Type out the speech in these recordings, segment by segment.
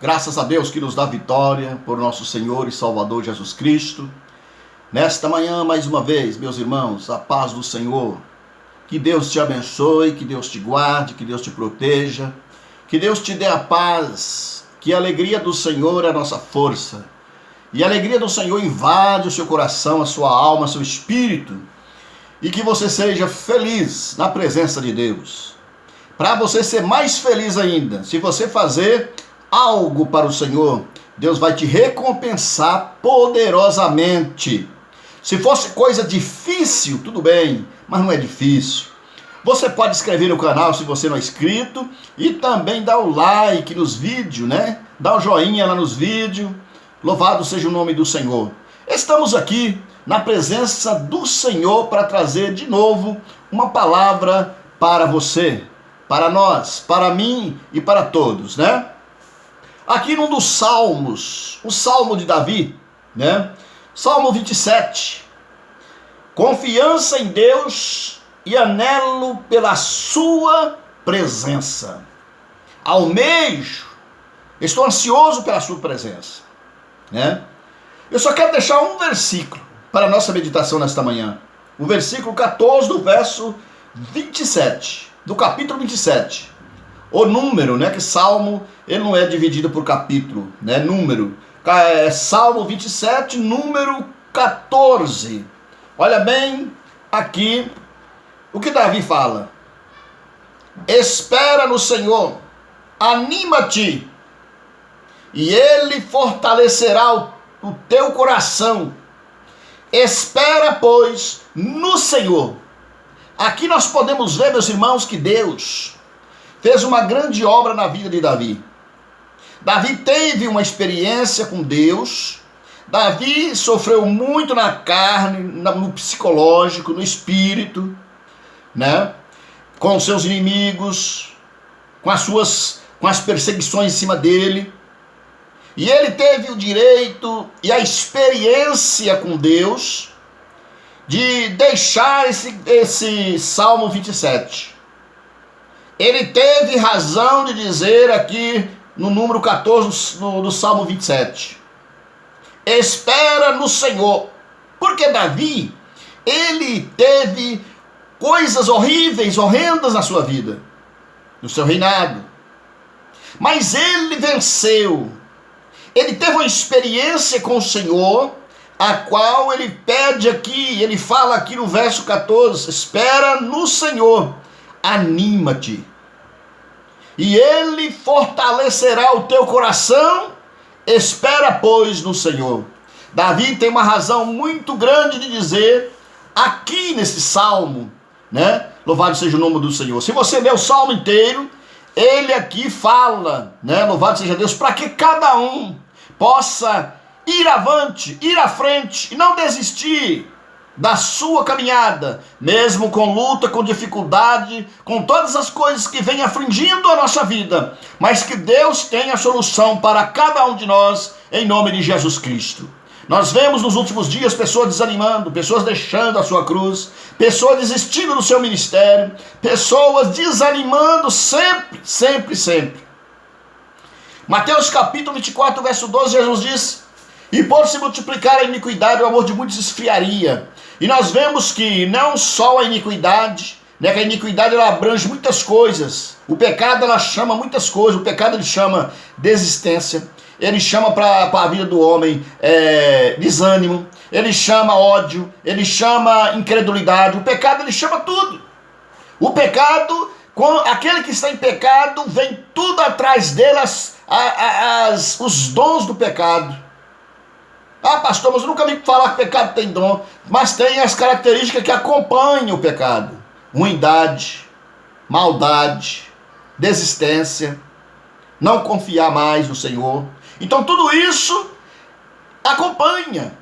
Graças a Deus que nos dá vitória por nosso Senhor e Salvador Jesus Cristo. Nesta manhã, mais uma vez, meus irmãos, a paz do Senhor. Que Deus te abençoe, que Deus te guarde, que Deus te proteja. Que Deus te dê a paz, que a alegria do Senhor é a nossa força. E a alegria do Senhor invade o seu coração, a sua alma, seu espírito. E que você seja feliz na presença de Deus. Para você ser mais feliz ainda, se você fazer algo para o Senhor, Deus vai te recompensar poderosamente. Se fosse coisa difícil, tudo bem, mas não é difícil. Você pode inscrever no canal se você não é inscrito e também dar o like nos vídeos, né? Dá o joinha lá nos vídeos. Louvado seja o nome do Senhor. Estamos aqui na presença do Senhor para trazer de novo uma palavra para você, para nós, para mim e para todos, né? Aqui num dos salmos, o salmo de Davi, né? Salmo 27. Confiança em Deus e anelo pela sua presença. Almejo, estou ansioso pela sua presença, né? Eu só quero deixar um versículo para a nossa meditação nesta manhã. O versículo 14 do verso 27, do capítulo 27. O número, né, que Salmo, ele não é dividido por capítulo, né, número. É Salmo 27, número 14. Olha bem aqui o que Davi fala. Espera no Senhor, anima-te, e Ele fortalecerá o teu coração. Espera, pois, no Senhor. Aqui nós podemos ver, meus irmãos, que Deus fez uma grande obra na vida de Davi. Davi teve uma experiência com Deus. Davi sofreu muito na carne, no psicológico, no espírito, né? Com os seus inimigos, com as perseguições em cima dele. E ele teve o direito e a experiência com Deus de deixar esse Salmo 27. Ele teve razão de dizer aqui no número 14 do Salmo 27. Espera no Senhor. Porque Davi, ele teve coisas horríveis, horrendas na sua vida, no seu reinado. Mas ele venceu. Ele teve uma experiência com o Senhor, a qual ele pede aqui, ele fala aqui no verso 14, espera no Senhor, anima-te, e Ele fortalecerá o teu coração, espera, pois, no Senhor. Davi tem uma razão muito grande de dizer, aqui nesse salmo, né? Louvado seja o nome do Senhor. Se você ler o salmo inteiro, ele aqui fala, né? Louvado seja Deus, para que cada um possa ir avante, ir à frente e não desistir da sua caminhada, mesmo com luta, com dificuldade, com todas as coisas que vêm afligindo a nossa vida, mas que Deus tem a solução para cada um de nós, em nome de Jesus Cristo. Nós vemos nos últimos dias pessoas desanimando, pessoas deixando a sua cruz, pessoas desistindo do seu ministério, pessoas desanimando sempre. Mateus capítulo 24, verso 12, Jesus diz: e por se multiplicar a iniquidade, o amor de muitos esfriaria. E nós vemos que não só a iniquidade, né, que a iniquidade ela abrange muitas coisas. O pecado ela chama muitas coisas. O pecado ele chama desistência. Ele chama para a vida do homem desânimo. Ele chama ódio. Ele chama incredulidade. O pecado ele chama tudo. O pecado, aquele que está em pecado, vem tudo atrás dele, os dons do pecado. Ah, pastor, mas eu nunca vi falar que o pecado tem dom. Mas tem as características que acompanham o pecado. Ruindade, maldade, desistência, não confiar mais no Senhor. Então tudo isso acompanha.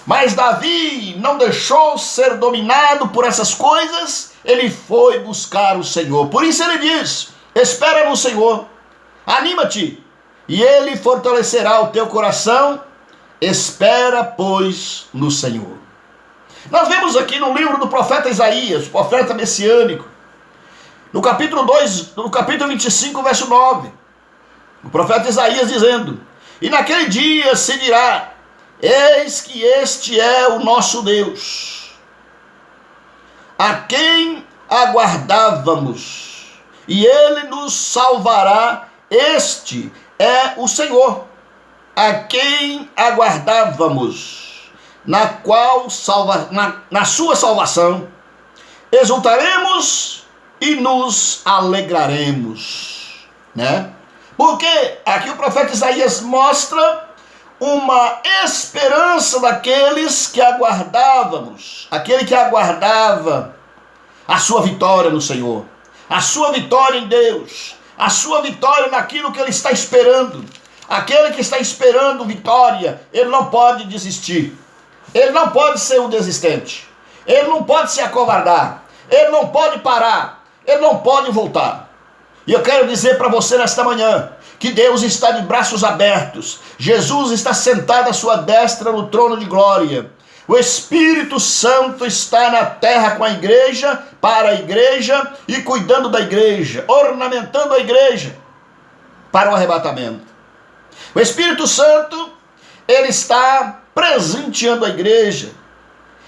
Mas Davi não deixou ser dominado por essas coisas. Ele foi buscar o Senhor. Por isso ele diz, espera no Senhor, anima-te, e Ele fortalecerá o teu coração. Espera, pois, no Senhor. Nós vemos aqui no livro do profeta Isaías, profeta messiânico, no capítulo 2, no capítulo 25, verso 9. O profeta Isaías dizendo: e naquele dia se dirá: eis que este é o nosso Deus, a quem aguardávamos, e ele nos salvará. Este é o Senhor, a quem aguardávamos, na sua salvação exultaremos e nos alegraremos, né? Porque aqui o profeta Isaías mostra uma esperança daqueles que aguardávamos, aquele que aguardava a sua vitória no Senhor, a sua vitória em Deus, a sua vitória naquilo que ele está esperando. Aquele que está esperando vitória, ele não pode desistir, ele não pode ser um desistente, ele não pode se acovardar, ele não pode parar, ele não pode voltar. E eu quero dizer para você nesta manhã que Deus está de braços abertos. Jesus está sentado à sua destra no trono de glória. O Espírito Santo está na terra com a igreja, para a igreja e cuidando da igreja, ornamentando a igreja para o arrebatamento. O Espírito Santo, ele está presenteando a igreja.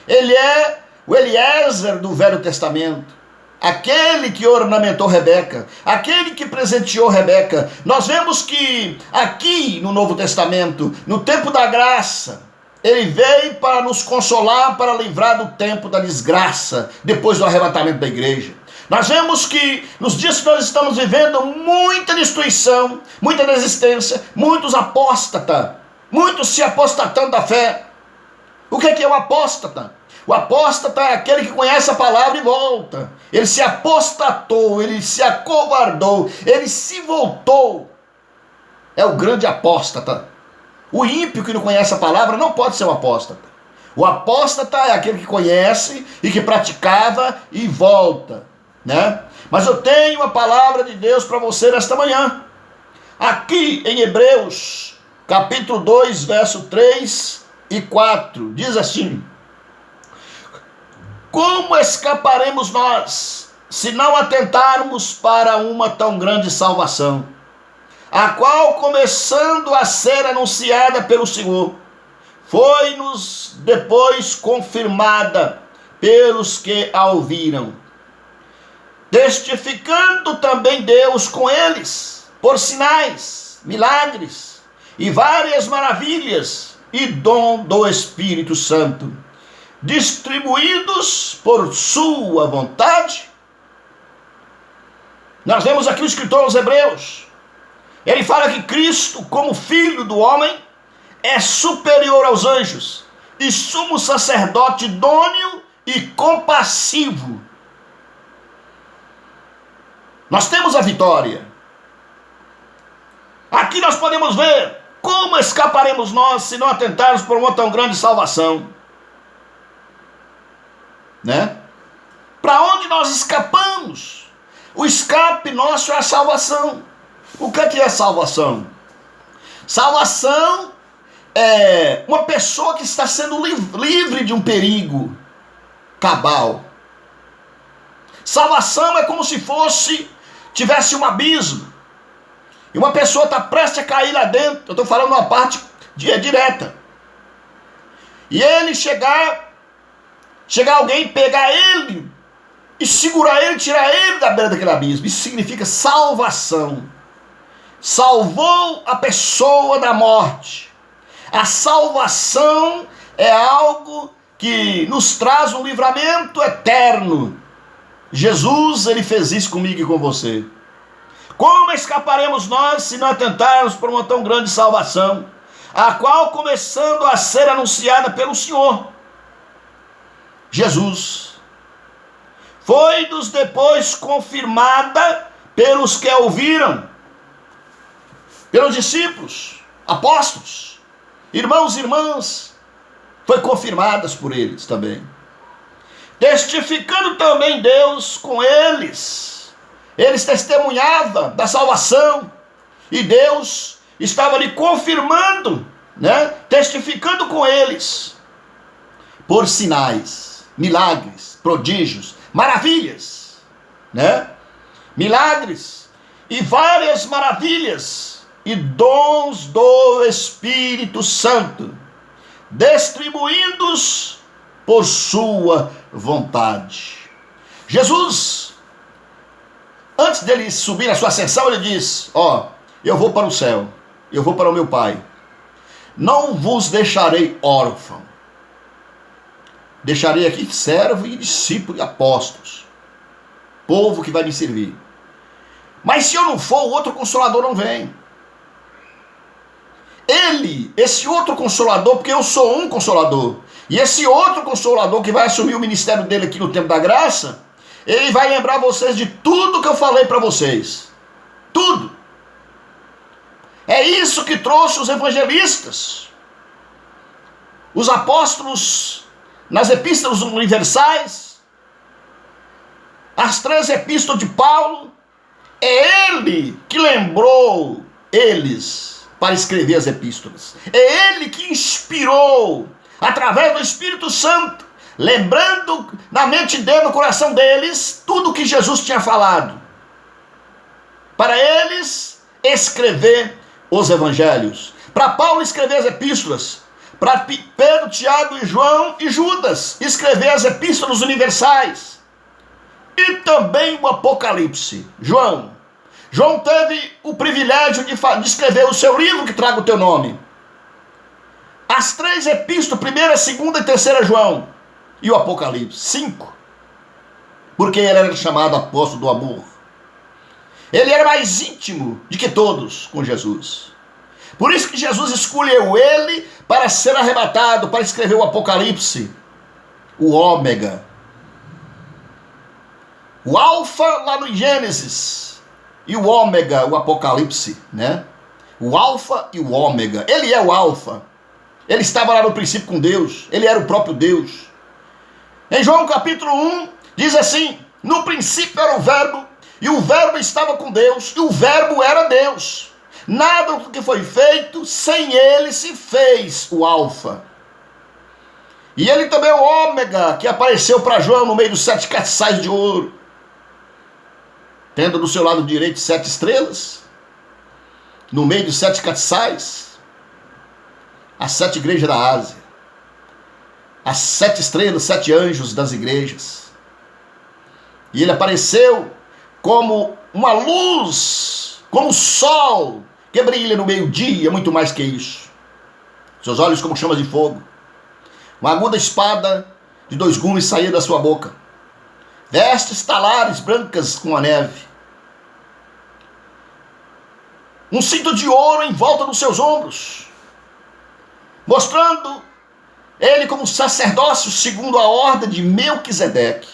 Ele é o Eliezer do Velho Testamento, aquele que ornamentou Rebeca, aquele que presenteou Rebeca. Nós vemos que aqui no Novo Testamento, no tempo da graça, ele veio para nos consolar, para livrar do tempo da desgraça, depois do arrebatamento da igreja. Nós vemos que nos dias que nós estamos vivendo, muita destruição, muita desistência, muitos apóstatas, muitos se apostatando da fé. O que é o apóstata? O apóstata é aquele que conhece a palavra e volta. Ele se apostatou, ele se acovardou, ele se voltou. É o grande apóstata. O ímpio que não conhece a palavra não pode ser um apóstata. O apóstata é aquele que conhece e que praticava e volta, né? Mas eu tenho a palavra de Deus para você nesta manhã. Aqui em Hebreus, capítulo 2, verso 3 e 4, diz assim: como escaparemos nós, se não atentarmos para uma tão grande salvação, a qual, começando a ser anunciada pelo Senhor, foi-nos depois confirmada pelos que a ouviram, testificando também Deus com eles, por sinais, milagres e várias maravilhas, e dom do Espírito Santo, distribuídos por sua vontade. Nós vemos aqui o escritor aos Hebreus, ele fala que Cristo, como Filho do homem, é superior aos anjos, e sumo sacerdote idôneo e compassivo. Nós temos a vitória. Aqui nós podemos ver como escaparemos nós se não atentarmos por uma tão grande salvação, né? Para onde nós escapamos? O escape nosso é a salvação. O que é salvação? Salvação é uma pessoa que está sendo livre de um perigo cabal. Salvação é como se tivesse um abismo e uma pessoa está prestes a cair lá dentro. Eu estou falando uma parte direta. E ele chegar alguém, pegar ele e segurar ele, tirar ele da beira daquele abismo. Isso significa salvação. Salvou a pessoa da morte. A salvação é algo que nos traz um livramento eterno. Jesus, ele fez isso comigo e com você. Como escaparemos nós se não atentarmos por uma tão grande salvação, a qual, começando a ser anunciada pelo Senhor Jesus, foi-nos depois confirmada pelos que a ouviram, pelos discípulos, apóstolos, irmãos e irmãs, foi confirmadas por eles também, testificando também Deus com eles. Eles testemunhavam da salvação e Deus estava ali confirmando, né? Testificando com eles por sinais, milagres, prodígios, maravilhas, né? Milagres e várias maravilhas e dons do Espírito Santo, distribuídos por sua vontade. Jesus, antes dele subir na sua ascensão, ele diz: eu vou para o céu, eu vou para o meu Pai, não vos deixarei órfão, deixarei aqui servo e discípulo e apóstolos, povo que vai me servir. Mas se eu não for, o outro Consolador não vem. Esse outro Consolador, porque eu sou um Consolador, e esse outro Consolador que vai assumir o ministério dele aqui no tempo da graça, ele vai lembrar vocês de tudo que eu falei para vocês. Tudo. É isso que trouxe os evangelistas, os apóstolos, nas epístolas universais, as 3 epístolas de Paulo. É ele que lembrou eles para escrever as epístolas. É ele que inspirou, através do Espírito Santo, lembrando na mente dele, no coração deles, tudo que Jesus tinha falado, para eles escrever os evangelhos, para Paulo escrever as epístolas, para Pedro, Tiago e João e Judas escrever as epístolas universais, e também o Apocalipse. João teve o privilégio de escrever o seu livro que traga o teu nome. As 3 epístolas, 1ª, 2ª e 3ª João, e o Apocalipse, 5. Porque ele era chamado apóstolo do amor. Ele era mais íntimo de que todos com Jesus. Por isso que Jesus escolheu ele para ser arrebatado, para escrever o Apocalipse, o ômega, o alfa lá no Gênesis, e o ômega, o Apocalipse, né? O alfa e o ômega. Ele é o alfa. Ele estava lá no princípio com Deus. Ele era o próprio Deus. Em João capítulo 1, diz assim: no princípio era o verbo, e o verbo estava com Deus, e o verbo era Deus. Nada do que foi feito, sem ele se fez, o alfa. E ele também é o ômega, que apareceu para João no meio dos 7 castiçais de ouro, tendo do seu lado direito 7 estrelas, no meio dos 7 castiçais, as 7 igrejas da Ásia, as 7 estrelas, 7 anjos das igrejas. E ele apareceu como uma luz, como o sol, que brilha no meio-dia, muito mais que isso. Seus olhos como chamas de fogo. Uma aguda espada de 2 gumes saía da sua boca. Vestes talares brancas como a neve. Um cinto de ouro em volta dos seus ombros, mostrando ele como sacerdócio segundo a ordem de Melquisedeque.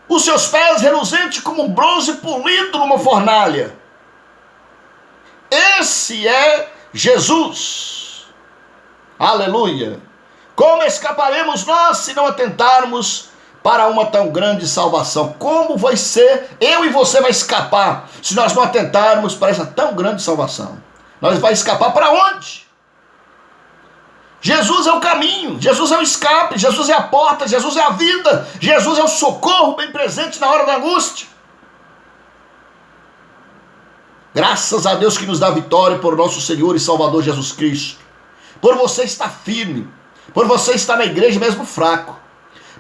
Os seus pés reluzentes como um bronze polido numa fornalha. Esse é Jesus. Aleluia. Como escaparemos nós se não atentarmos para uma tão grande salvação? Como vai ser, eu e você vai escapar se nós não atentarmos para essa tão grande salvação? Nós vai escapar para onde? Jesus é o caminho, Jesus é o escape, Jesus é a porta, Jesus é a vida, Jesus é o socorro bem presente na hora da angústia. Graças a Deus que nos dá vitória por nosso Senhor e Salvador Jesus Cristo. Por você estar firme, por você estar na igreja mesmo fraco,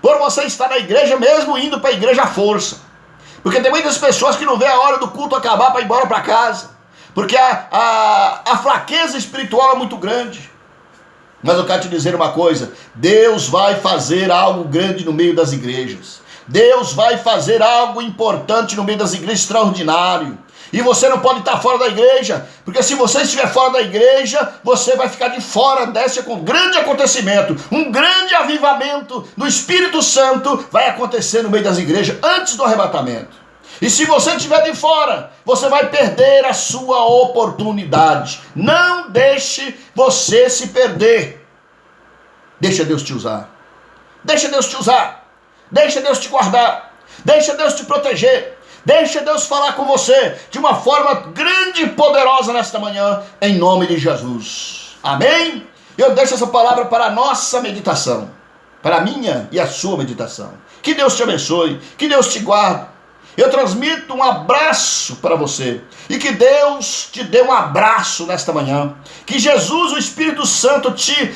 por você estar na igreja mesmo indo para a igreja à força. Porque tem muitas pessoas que não vê a hora do culto acabar para ir embora para casa, porque a fraqueza espiritual é muito grande. Mas eu quero te dizer uma coisa: Deus vai fazer algo grande no meio das igrejas. Deus vai fazer algo importante no meio das igrejas, extraordinário. E você não pode estar fora da igreja, porque se você estiver fora da igreja, você vai ficar de fora desse grande acontecimento. Um grande avivamento do Espírito Santo vai acontecer no meio das igrejas antes do arrebatamento. E se você estiver de fora, você vai perder a sua oportunidade. Não deixe você se perder. Deixa Deus te usar. Deixa Deus te usar. Deixa Deus te guardar. Deixa Deus te proteger. Deixa Deus falar com você de uma forma grande e poderosa nesta manhã, em nome de Jesus. Amém? Eu deixo essa palavra para a nossa meditação, para a minha e a sua meditação. Que Deus te abençoe, que Deus te guarde. Eu transmito um abraço para você. E que Deus te dê um abraço nesta manhã. Que Jesus, o Espírito Santo, te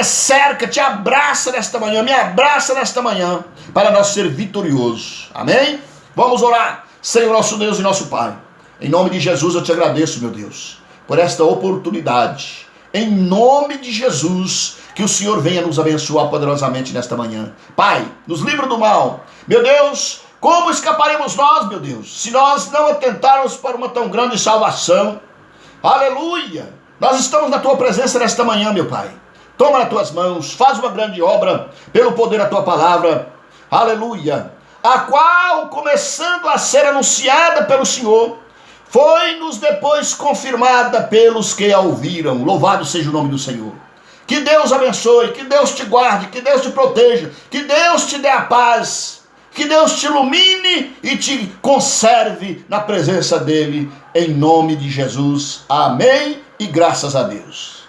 cerca, te abraça nesta manhã, me abraça nesta manhã, para nós ser vitoriosos. Amém? Vamos orar. Senhor, nosso Deus e nosso Pai, em nome de Jesus eu te agradeço, meu Deus, por esta oportunidade. Em nome de Jesus, que o Senhor venha nos abençoar poderosamente nesta manhã. Pai, nos livra do mal. Meu Deus, como escaparemos nós, meu Deus, se nós não atentarmos para uma tão grande salvação? Aleluia! Nós estamos na tua presença nesta manhã, meu Pai. Toma nas tuas mãos, faz uma grande obra pelo poder da tua palavra. Aleluia! A qual, começando a ser anunciada pelo Senhor, foi-nos depois confirmada pelos que a ouviram. Louvado seja o nome do Senhor. Que Deus abençoe, que Deus te guarde, que Deus te proteja, que Deus te dê a paz, que Deus te ilumine e te conserve na presença dele, em nome de Jesus. Amém e graças a Deus.